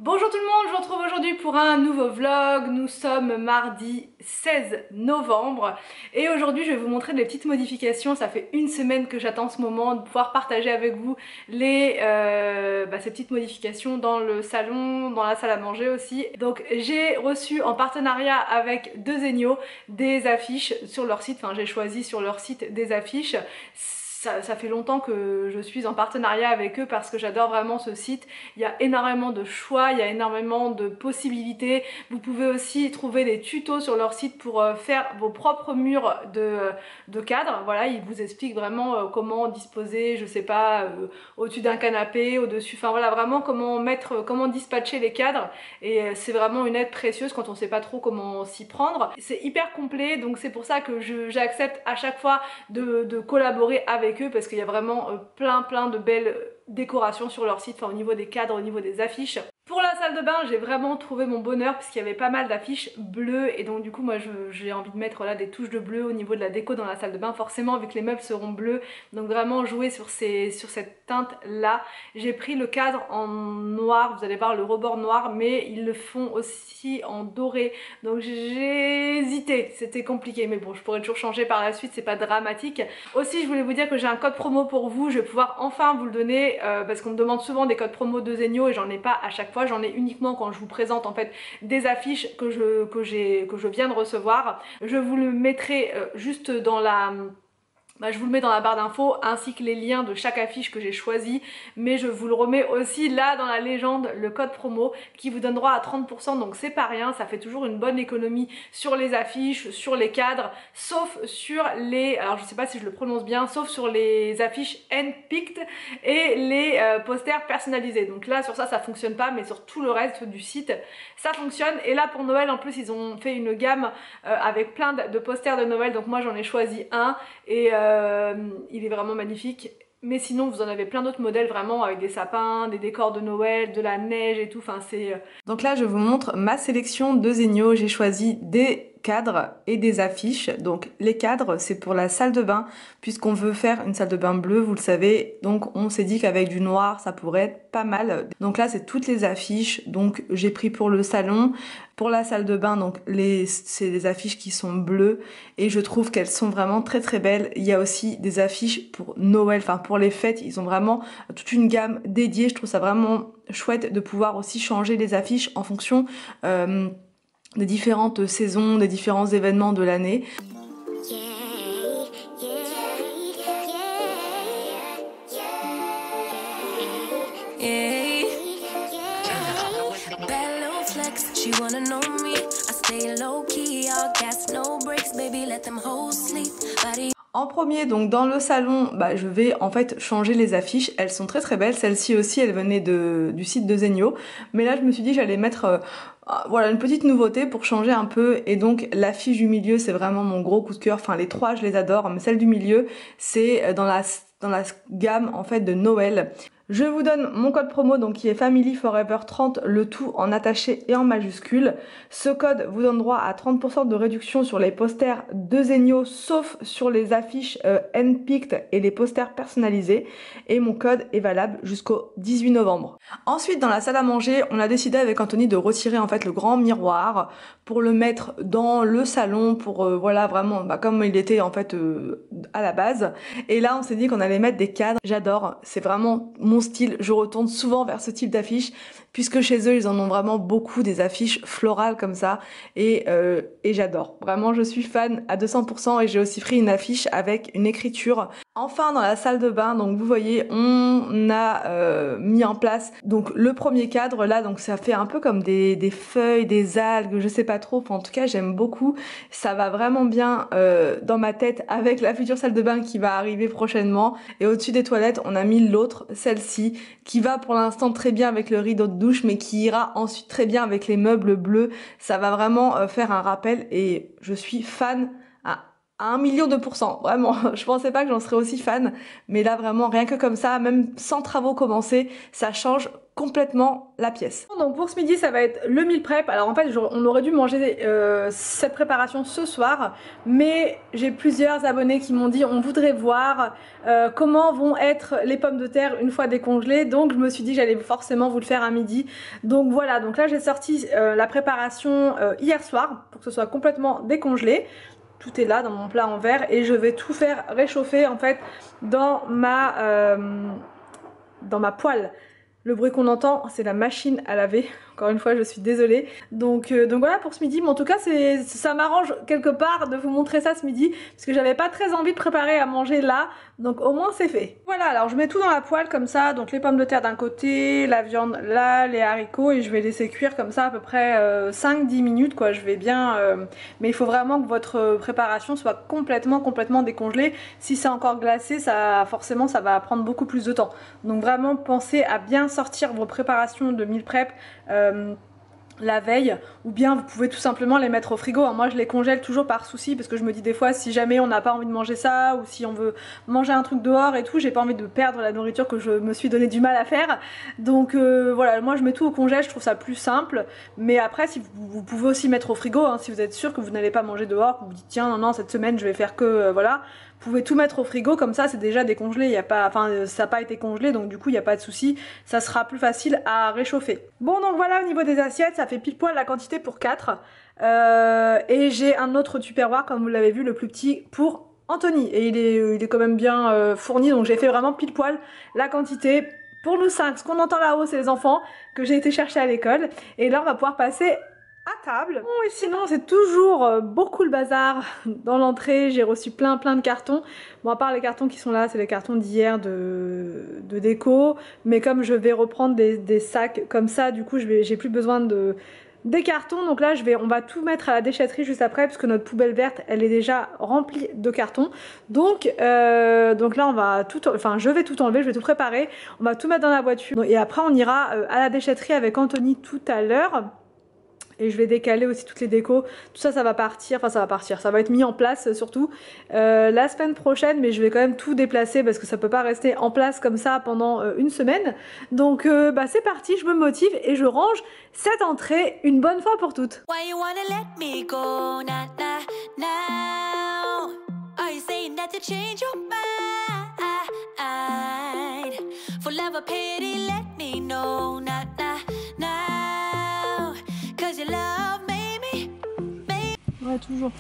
Bonjour tout le monde, je vous retrouve aujourd'hui pour un nouveau vlog. Nous sommes mardi 16 novembre et aujourd'hui je vais vous montrer des petites modifications. Ça fait une semaine que j'attends ce moment de pouvoir partager avec vous ces petites modifications dans le salon, dans la salle à manger aussi. Donc j'ai reçu en partenariat avec Deuxenio des affiches sur leur site, enfin j'ai choisi sur leur site des affiches. Ça fait longtemps que je suis en partenariat avec eux parce que j'adore vraiment ce site. Il y a énormément de choix, il y a énormément de possibilités. Vous pouvez aussi trouver des tutos sur leur site pour faire vos propres murs de cadre. Voilà, ils vous expliquent vraiment comment disposer, je sais pas, au-dessus d'un canapé, au-dessus, enfin voilà, vraiment comment dispatcher les cadres. Et c'est vraiment une aide précieuse quand on sait pas trop comment s'y prendre. C'est hyper complet, donc c'est pour ça que j'accepte à chaque fois de collaborer avec eux parce qu'il y a vraiment plein de belles décorations sur leur site, enfin au niveau des cadres, au niveau des affiches. Pour la salle de bain, j'ai vraiment trouvé mon bonheur parce qu'il y avait pas mal d'affiches bleues et donc du coup moi j'ai envie de mettre là des touches de bleu au niveau de la déco dans la salle de bain, forcément vu que les meubles seront bleus, donc vraiment jouer sur cette teinte là. J'ai pris le cadre en noir, vous allez voir le rebord noir, mais ils le font aussi en doré, donc j'ai hésité, c'était compliqué, mais bon je pourrais toujours changer par la suite, c'est pas dramatique. Aussi je voulais vous dire que j'ai un code promo pour vous, je vais pouvoir enfin vous le donner parce qu'on me demande souvent des codes promo Deuxenio et j'en ai pas à chaque fois, j'en ai uniquement quand je vous présente en fait des affiches que je viens de recevoir. Je vous le mettrai juste dans je vous le mets dans la barre d'infos ainsi que les liens de chaque affiche que j'ai choisi, mais je vous le remets aussi là dans la légende, le code promo qui vous donne droit à 30%, donc c'est pas rien, ça fait toujours une bonne économie sur les affiches, sur les cadres, sauf sur les, alors je sais pas si je le prononce bien, sauf sur les affiches handpicked et les posters personnalisés. Donc là sur ça fonctionne pas, mais sur tout le reste du site ça fonctionne. Et là pour Noël en plus ils ont fait une gamme avec plein de posters de Noël, donc moi j'en ai choisi un et il est vraiment magnifique. Mais sinon vous en avez plein d'autres modèles vraiment avec des sapins, des décors de Noël, de la neige et tout, enfin c'est... Donc là je vous montre ma sélection de Deuxenio, j'ai choisi des cadres et des affiches. Donc les cadres c'est pour la salle de bain puisqu'on veut faire une salle de bain bleue, vous le savez, donc on s'est dit qu'avec du noir ça pourrait être pas mal. Donc là c'est toutes les affiches, donc j'ai pris pour le salon. Pour la salle de bain, donc c'est des affiches qui sont bleues et je trouve qu'elles sont vraiment très belles. Il y a aussi des affiches pour Noël, enfin pour les fêtes, ils ont vraiment toute une gamme dédiée. Je trouve ça vraiment chouette de pouvoir aussi changer les affiches en fonction des différentes saisons, des différents événements de l'année. En premier, donc dans le salon, je vais en fait changer les affiches. Elles sont très belles. Celle-ci aussi, elle venait du site Deuxenio. Mais là, je me suis dit j'allais mettre voilà une petite nouveauté pour changer un peu. Et donc l'affiche du milieu, c'est vraiment mon gros coup de cœur. Enfin les trois, je les adore. Mais celle du milieu, c'est dans la gamme en fait de Noël. Je vous donne mon code promo donc qui est Family Forever 30, le tout en attaché et en majuscule. Ce code vous donne droit à 30% de réduction sur les posters Deuxenio sauf sur les affiches handpicked et les posters personnalisés. Et mon code est valable jusqu'au 18 novembre. Ensuite dans la salle à manger, on a décidé avec Anthony de retirer en fait le grand miroir pour le mettre dans le salon pour voilà vraiment comme il était en fait à la base. Et là on s'est dit qu'on allait mettre des cadres. J'adore, c'est vraiment mon style, je retourne souvent vers ce type d'affiches puisque chez eux ils en ont vraiment beaucoup, des affiches florales comme ça et j'adore, vraiment je suis fan à 200% et j'ai aussi pris une affiche avec une écriture. Enfin dans la salle de bain, donc vous voyez on a mis en place donc le premier cadre là, donc ça fait un peu comme des feuilles, des algues, je sais pas trop, enfin, en tout cas j'aime beaucoup, ça va vraiment bien dans ma tête avec la future salle de bain qui va arriver prochainement. Et au-dessus des toilettes on a mis l'autre, celle-ci, qui va pour l'instant très bien avec le rideau de douche mais qui ira ensuite très bien avec les meubles bleus. Ça va vraiment faire un rappel et je suis fan à 1 million de %, vraiment. Je pensais pas que j'en serais aussi fan, mais là vraiment rien que comme ça, même sans travaux commencés, ça change complètement la pièce. Donc pour ce midi ça va être le meal prep. Alors en fait on aurait dû manger cette préparation ce soir, mais j'ai plusieurs abonnés qui m'ont dit on voudrait voir comment vont être les pommes de terre une fois décongelées, donc je me suis dit que j'allais forcément vous le faire à midi. Donc voilà, donc là j'ai sorti la préparation hier soir pour que ce soit complètement décongelé. Tout est là dans mon plat en verre et je vais tout faire réchauffer en fait dans ma poêle. Le bruit qu'on entend, c'est la machine à laver. Encore une fois, je suis désolée. Donc voilà pour ce midi. Mais en tout cas, ça m'arrange quelque part de vous montrer ça ce midi. Parce que j'avais pas très envie de préparer à manger là. Donc au moins c'est fait. Voilà, alors je mets tout dans la poêle comme ça. Donc les pommes de terre d'un côté, la viande là, les haricots. Et je vais laisser cuire comme ça à peu près 5-10 minutes quoi. Je vais bien... Mais il faut vraiment que votre préparation soit complètement décongelée. Si c'est encore glacé, forcément ça va prendre beaucoup plus de temps. Donc vraiment pensez à bien sortir vos préparations de meal prep la veille, ou bien vous pouvez tout simplement les mettre au frigo. Alors moi je les congèle toujours par souci parce que je me dis des fois si jamais on n'a pas envie de manger ça ou si on veut manger un truc dehors et tout, j'ai pas envie de perdre la nourriture que je me suis donné du mal à faire. Donc voilà, moi je mets tout au congèle, je trouve ça plus simple. Mais après si vous pouvez aussi mettre au frigo hein, si vous êtes sûr que vous n'allez pas manger dehors, que vous dites tiens non cette semaine je vais faire que voilà. Vous pouvez tout mettre au frigo, comme ça c'est déjà décongelé, y a pas, enfin ça n'a pas été congelé donc du coup il n'y a pas de souci, ça sera plus facile à réchauffer. Bon donc voilà au niveau des assiettes, ça fait pile poil la quantité pour 4 et j'ai un autre tupperware comme vous l'avez vu, le plus petit pour Anthony et il est quand même bien fourni, donc j'ai fait vraiment pile poil la quantité pour nous 5. Ce qu'on entend là-haut c'est les enfants que j'ai été chercher à l'école et là on va pouvoir passer à table. Bon et sinon c'est toujours beaucoup le bazar dans l'entrée, j'ai reçu plein de cartons. Bon à part les cartons qui sont là, c'est les cartons d'hier de déco, mais comme je vais reprendre des sacs comme ça, du coup j'ai plus besoin des cartons, donc là on va tout mettre à la déchetterie juste après parce que notre poubelle verte elle est déjà remplie de cartons. Donc là on va tout, enfin je vais tout enlever, je vais tout préparer, on va tout mettre dans la voiture et après on ira à la déchetterie avec Anthony tout à l'heure. Et je vais décaler aussi toutes les décos, tout ça ça va partir, enfin ça va être mis en place surtout la semaine prochaine, mais je vais quand même tout déplacer parce que ça peut pas rester en place comme ça pendant une semaine. Donc bah c'est parti, je me motive et je range cette entrée une bonne fois pour toutes. Ouais, toujours.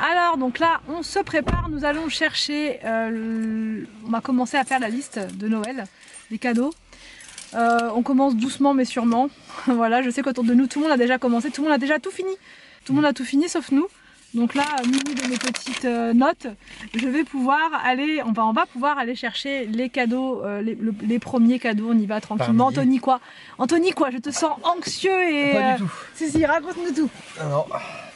Alors donc là on se prépare, nous allons chercher, on va commencer à faire la liste de Noël, des cadeaux. On commence doucement mais sûrement. Voilà, je sais qu'autour de nous tout le monde a déjà commencé, tout le monde a déjà tout fini. Tout le monde a tout fini sauf nous. Donc là, muni de mes petites notes, je vais pouvoir aller, on va pouvoir aller chercher les cadeaux, les premiers cadeaux, on y va tranquillement. Anthony quoi, je te sens anxieux et... Pas du tout. Si, raconte-nous tout. Alors,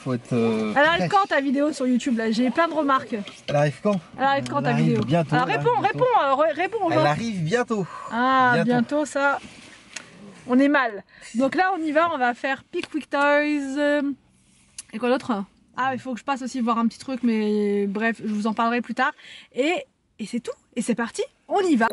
faut être... Elle arrive quand ta vidéo sur YouTube là? J'ai plein de remarques. Elle arrive quand? Elle arrive quand ta vidéo? Bientôt. Alors réponds aux gens. Elle arrive bientôt. Ah, bientôt ça. On est mal. Donc là on y va, on va faire Pickwick Toys. Et quoi d'autre? Ah, il faut que je passe aussi voir un petit truc, mais bref, je vous en parlerai plus tard. Et c'est tout. Et c'est parti, on y va.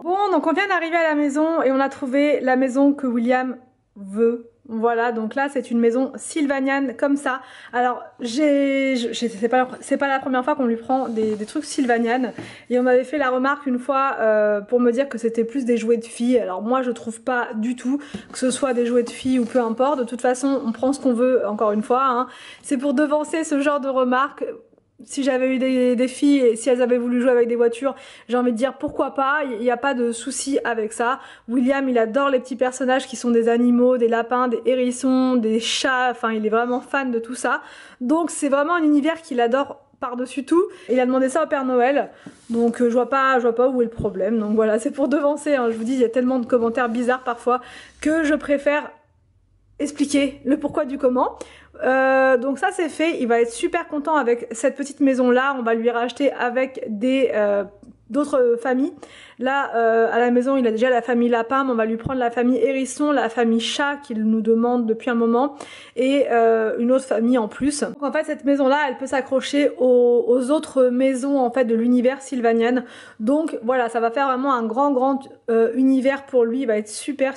Bon, donc on vient d'arriver à la maison et on a trouvé la maison que William veut. Voilà, donc là c'est une maison sylvanienne comme ça. Alors c'est pas la première fois qu'on lui prend des trucs sylvaniennes. Et on m'avait fait la remarque une fois pour me dire que c'était plus des jouets de filles. Alors moi je trouve pas du tout que ce soit des jouets de filles ou peu importe. De toute façon on prend ce qu'on veut, encore une fois hein. C'est pour devancer ce genre de remarques. Si j'avais eu des filles et si elles avaient voulu jouer avec des voitures, j'ai envie de dire pourquoi pas, il n'y a pas de souci avec ça. William il adore les petits personnages qui sont des animaux, des lapins, des hérissons, des chats, enfin il est vraiment fan de tout ça. Donc c'est vraiment un univers qu'il adore par-dessus tout. Et il a demandé ça au Père Noël, donc je vois pas où est le problème. Donc voilà, c'est pour devancer, hein. Je vous dis il y a tellement de commentaires bizarres parfois que je préfère expliquer le pourquoi du comment. Donc ça c'est fait, il va être super content avec cette petite maison là, on va lui racheter avec des d'autres familles. Là, à la maison, il a déjà la famille lapin, mais on va lui prendre la famille hérisson, la famille chat qu'il nous demande depuis un moment, et une autre famille en plus. Donc en fait, cette maison-là, elle peut s'accrocher aux autres maisons en fait de l'univers Sylvanian. Donc voilà, ça va faire vraiment un grand univers pour lui. Il va être super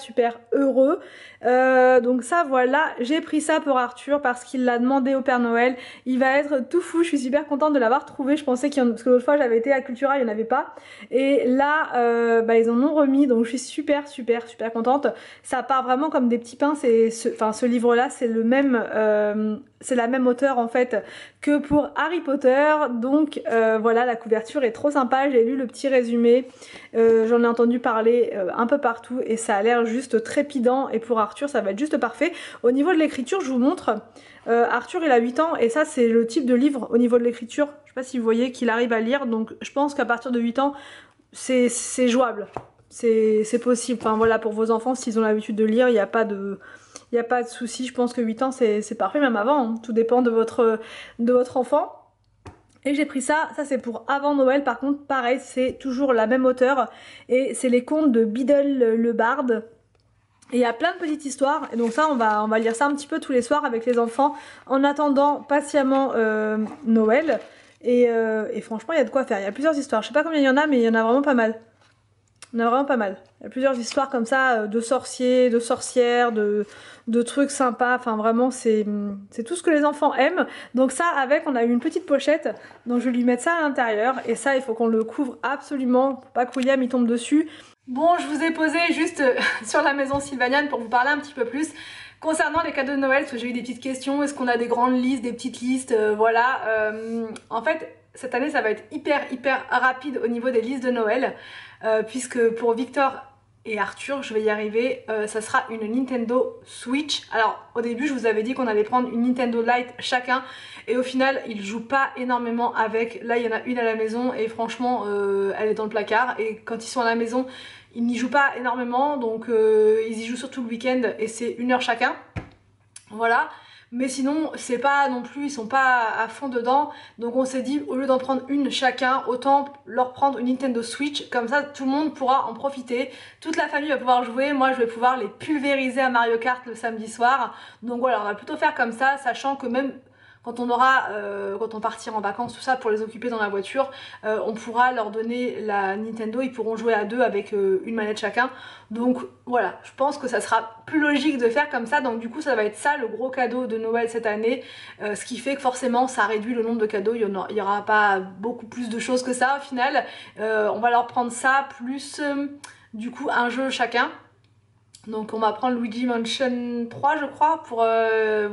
heureux. Donc ça, voilà, j'ai pris ça pour Arthur parce qu'il l'a demandé au Père Noël. Il va être tout fou. Je suis super contente de l'avoir trouvé. Je pensais qu'il y en... parce que l'autre fois j'avais été à Cultura, il n'y en avait pas. Et là, ils en ont remis, donc je suis super contente. Ça part vraiment comme des petits pains. Ce livre-là, c'est le même, c'est la même auteure en fait que pour Harry Potter. Donc voilà, la couverture est trop sympa. J'ai lu le petit résumé, j'en ai entendu parler un peu partout et ça a l'air juste trépidant. Et pour Arthur, ça va être juste parfait. Au niveau de l'écriture, je vous montre. Arthur, il a 8 ans et ça, c'est le type de livre au niveau de l'écriture. Je sais pas si vous voyez qu'il arrive à lire, donc je pense qu'à partir de 8 ans, c'est jouable. C'est possible. Enfin voilà, pour vos enfants, s'ils ont l'habitude de lire, il n'y a pas de souci. Je pense que 8 ans, c'est parfait, même avant. Hein. Tout dépend de votre enfant. Et j'ai pris ça c'est pour avant Noël. Par contre, pareil, c'est toujours la même auteure. Et c'est les contes de Biddle le Barde. Et il y a plein de petites histoires. Et donc ça, on va lire ça un petit peu tous les soirs avec les enfants en attendant patiemment Noël. Et franchement, il y a de quoi faire. Il y a plusieurs histoires. Je sais pas combien il y en a, mais il y en a vraiment pas mal. Il y en a vraiment pas mal. Il y a plusieurs histoires comme ça, de sorciers, de sorcières, de trucs sympas. Enfin vraiment, c'est tout ce que les enfants aiment. Donc ça, avec, on a eu une petite pochette. Donc je vais lui mettre ça à l'intérieur. Et ça, il faut qu'on le couvre absolument pour pas que William y tombe dessus. Bon, je vous ai posé juste sur la maison Sylvanian pour vous parler un petit peu plus concernant les cadeaux de Noël, parce que j'ai eu des petites questions. Est-ce qu'on a des grandes listes, des petites listes, voilà. En fait, cette année, ça va être hyper rapide au niveau des listes de Noël. Puisque pour Victor et Arthur, je vais y arriver, ça sera une Nintendo Switch. Alors au début je vous avais dit qu'on allait prendre une Nintendo Lite chacun et au final ils jouent pas énormément avec. Là il y en a une à la maison et franchement elle est dans le placard, et quand ils sont à la maison ils n'y jouent pas énormément, donc ils y jouent surtout le week-end et c'est 1 heure chacun. Voilà. Mais sinon c'est pas non plus, ils sont pas à fond dedans, donc on s'est dit au lieu d'en prendre une chacun, autant leur prendre une Nintendo Switch, comme ça tout le monde pourra en profiter, toute la famille va pouvoir jouer, moi je vais pouvoir les pulvériser à Mario Kart le samedi soir. Donc voilà, on va plutôt faire comme ça, sachant que même quand on partira en vacances, tout ça, pour les occuper dans la voiture, on pourra leur donner la Nintendo, ils pourront jouer à 2 avec une manette chacun. Donc voilà, je pense que ça sera plus logique de faire comme ça. Donc du coup ça va être ça le gros cadeau de Noël cette année, ce qui fait que forcément ça réduit le nombre de cadeaux, il y aura pas beaucoup plus de choses que ça au final. On va leur prendre ça plus du coup un jeu chacun. Donc on va prendre Luigi Mansion 3 je crois pour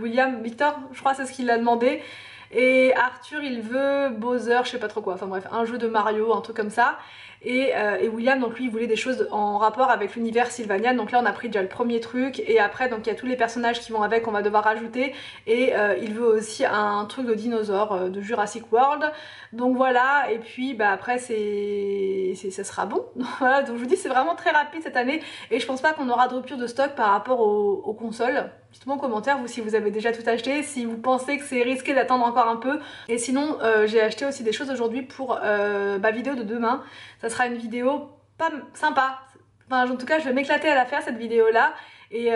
William, Victor je crois c'est ce qu'il a demandé. Et Arthur il veut Bowser, je sais pas trop quoi, enfin bref un jeu de Mario, un truc comme ça. Et William donc lui il voulait des choses en rapport avec l'univers Sylvanian, donc là on a pris déjà le premier truc et après donc il y a tous les personnages qui vont avec, on va devoir rajouter. Et il veut aussi un truc de dinosaure de Jurassic World. Donc voilà, et puis bah après ça sera bon. Voilà, donc je vous dis c'est vraiment très rapide cette année et je pense pas qu'on aura de rupture de stock par rapport aux consoles. Dites-moi en commentaire vous si vous avez déjà tout acheté, si vous pensez que c'est risqué d'attendre encore un peu. Et sinon j'ai acheté aussi des choses aujourd'hui pour ma vidéo de demain. Ça sera une vidéo pas sympa, enfin en tout cas je vais m'éclater à la faire cette vidéo là. Et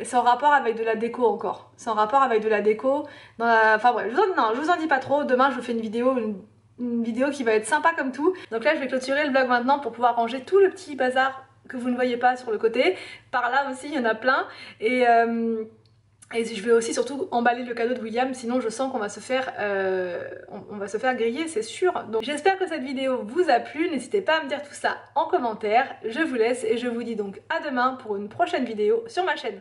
c'est en rapport avec de la déco encore. C'est en rapport avec de la déco. Enfin bref, je vous en dis pas trop. Demain je vous fais une vidéo qui va être sympa comme tout. Donc là je vais clôturer le vlog maintenant pour pouvoir ranger tout le petit bazar que vous ne voyez pas sur le côté. Par là aussi il y en a plein. Et je vais aussi surtout emballer le cadeau de William, sinon je sens qu'on va se faire on va se faire griller, c'est sûr. Donc j'espère que cette vidéo vous a plu, n'hésitez pas à me dire tout ça en commentaire. Je vous laisse et je vous dis donc à demain pour une prochaine vidéo sur ma chaîne.